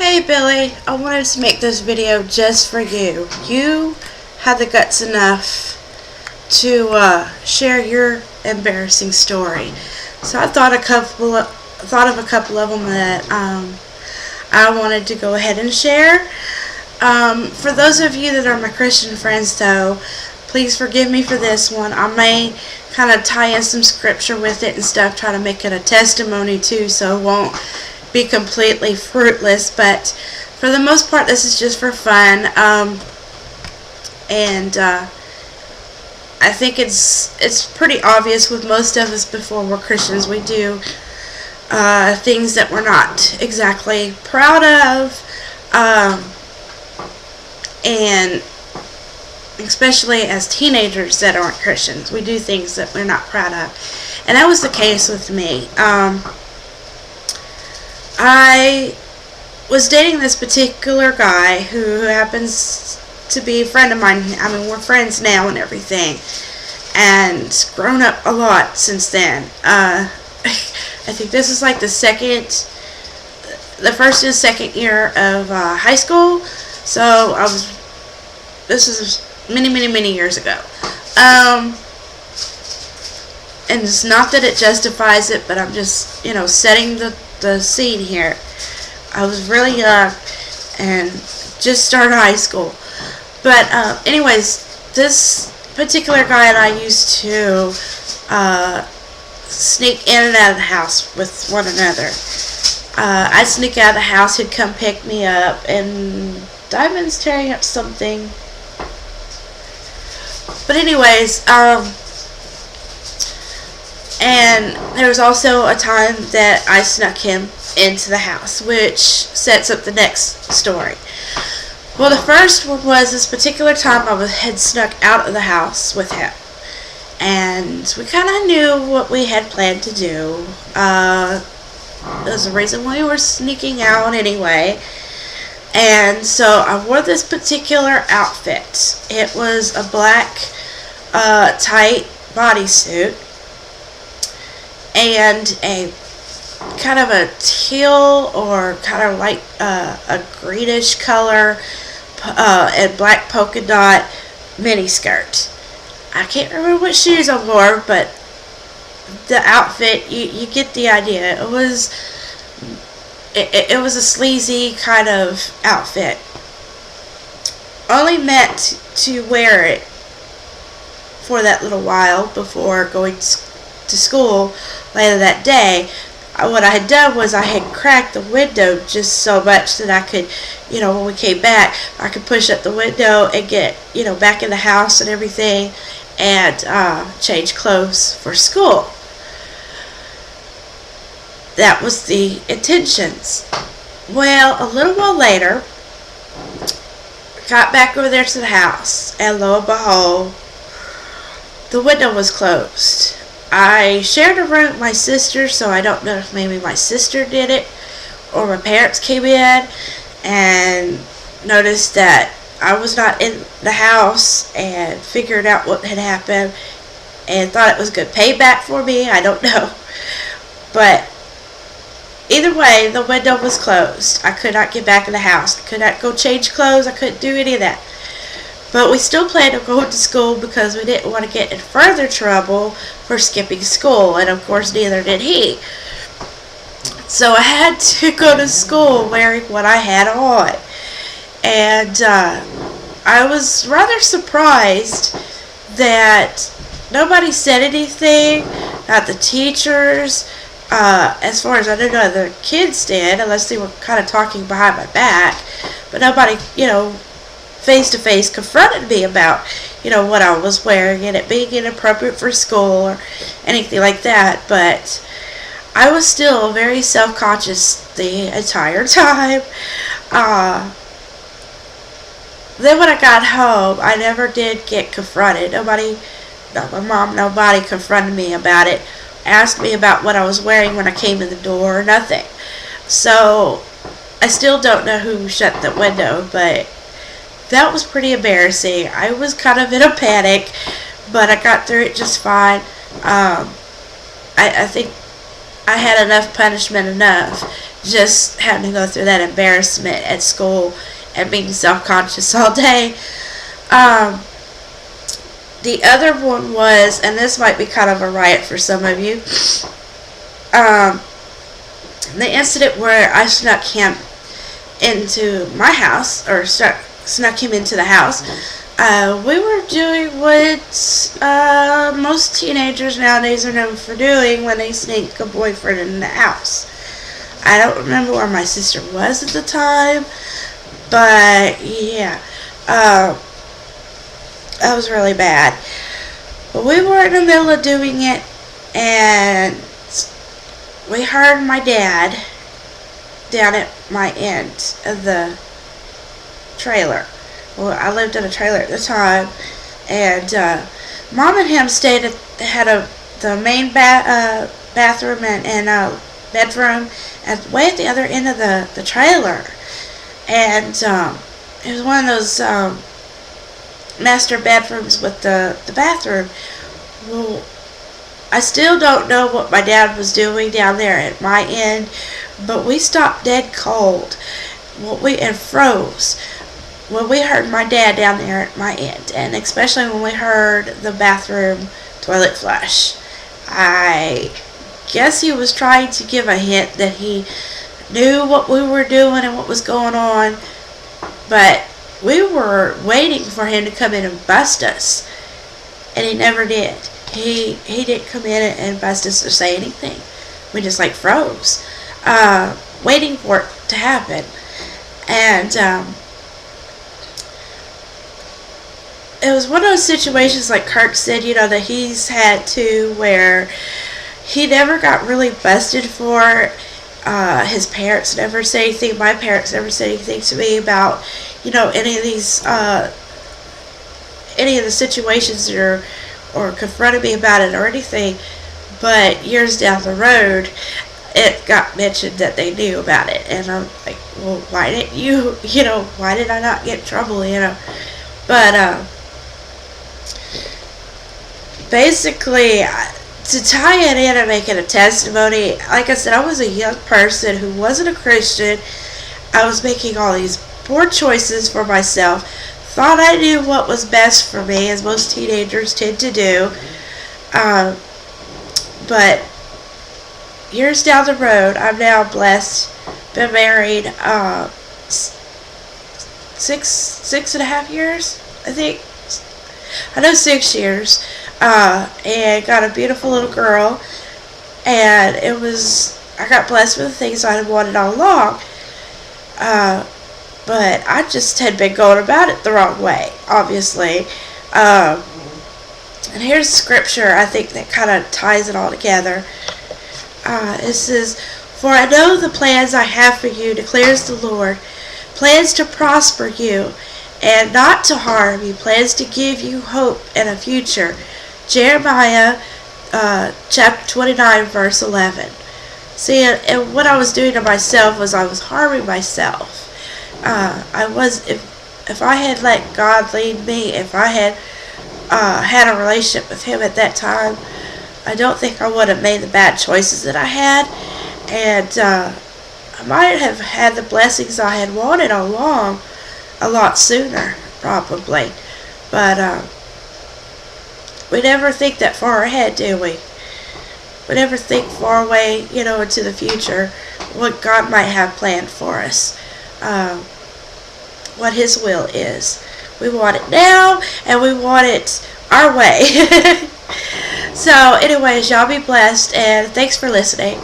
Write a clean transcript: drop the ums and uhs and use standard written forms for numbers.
Hey Billy, I wanted to make this video just for you. You had the guts enough to share your embarrassing story. So I thought of a couple of them that I wanted to go ahead and share. For those of you that are my Christian friends, though, please forgive me for this one. I may kind of tie in some scripture with it and stuff, try to make it a testimony too, so it won't be completely fruitless, but for the most part this is just for fun, and I think it's pretty obvious with most of us before we're Christians. We do things that we're not exactly proud of, and especially as teenagers that aren't Christians, we do things that we're not proud of, and that was the case with me. I was dating this particular guy who happens to be a friend of mine. I mean, we're friends now and everything, and grown up a lot since then. I think this is like the first and second year of high school, so this is many years ago. And it's not that it justifies it, but I'm just, setting the scene here. I was really young and just started high school. But anyways, this particular guy and I used to sneak in and out of the house with one another. I'd sneak out of the house, he'd come pick me up, and Diamond's tearing up something. But anyways, and there was also a time that I snuck him into the house, which sets up the next story. Well, the first one was this particular time I had snuck out of the house with him. And we kind of knew what we had planned to do. There's a reason why we were sneaking out anyway. And so I wore this particular outfit. It was a black tight bodysuit and a kind of a teal or kind of like a greenish color and black polka dot mini skirt. I can't remember what shoes I wore, but the outfit, you get the idea. It was a sleazy kind of outfit. Only meant to wear it for that little while before going to school later that day. What I had done was I had cracked the window just so much that I could, when we came back, I could push up the window and get, back in the house and everything, and change clothes for school. That was the intentions. Well, a little while later, got back over there to the house, and lo and behold, the window was closed. I shared a room with my sister, so I don't know if maybe my sister did it or my parents came in and noticed that I was not in the house and figured out what had happened and thought it was good payback for me. I don't know. But either way, the window was closed. I could not get back in the house. I could not go change clothes. I couldn't do any of that. But we still planned on going to school because we didn't want to get in further trouble for skipping school. And of course, neither did he. So I had to go to school wearing what I had on. And I was rather surprised that nobody said anything. Not the teachers. As far as I know, the kids did, unless they were kind of talking behind my back. But nobody, face-to-face confronted me about, what I was wearing and it being inappropriate for school or anything like that. But I was still very self-conscious the entire time. Then when I got home, I never did get confronted. Nobody, not my mom, nobody confronted me about it, asked me about what I was wearing when I came in the door, or nothing. So I still don't know who shut the window, but that was pretty embarrassing. I was kind of in a panic, but I got through it just fine. I think I had enough punishment just having to go through that embarrassment at school and being self-conscious all day. The other one was, and this might be kind of a riot for some of you, the incident where I snuck him into my house, or snuck him into the house. We were doing what most teenagers nowadays are known for doing when they sneak a boyfriend in the house. I don't remember where my sister was at the time, but yeah, that was really bad. But we were in the middle of doing it, and we heard my dad down at my end of the trailer. Well, I lived in a trailer at the time, and Mom and him had the main bathroom and bedroom way at the other end of the trailer, and it was one of those master bedrooms with the bathroom. Well, I still don't know what my dad was doing down there at my end, but we stopped dead cold. And froze when we heard my dad down there at my end, and especially when we heard the bathroom toilet flush. I guess he was trying to give a hint that he knew what we were doing and what was going on, but we were waiting for him to come in and bust us, and he never did. He didn't come in and bust us or say anything. We just froze, waiting for it to happen. And it was one of those situations, like Kirk said, that he's had to, where he never got really busted for. His parents never said anything. My parents never said anything to me about, any of these, any of the situations or confronted me about it or anything. But years down the road, it got mentioned that they knew about it, and I'm like, well, why didn't you? Why did I not get in trouble? But basically, to tie it in and make it a testimony, like I said, I was a young person who wasn't a Christian. I was making all these poor choices for myself, thought I knew what was best for me, as most teenagers tend to do. But years down the road, I'm now blessed, been married 6.5 years, I think. I know 6 years. And got a beautiful little girl, and I got blessed with the things I had wanted all along, but I just had been going about it the wrong way, obviously. And here's scripture, I think, that kind of ties it all together. It says, "For I know the plans I have for you, declares the Lord, plans to prosper you and not to harm you, plans to give you hope and a future." Jeremiah chapter 29, verse 11. See, and what I was doing to myself was I was harming myself. If I had let God lead me, if I had had a relationship with Him at that time, I don't think I would have made the bad choices that I had, and I might have had the blessings I had wanted all along a lot sooner, probably. But we never think that far ahead, do we? We never think far away, into the future, what God might have planned for us, what His will is. We want it now, and we want it our way. So, anyways, y'all be blessed, and thanks for listening.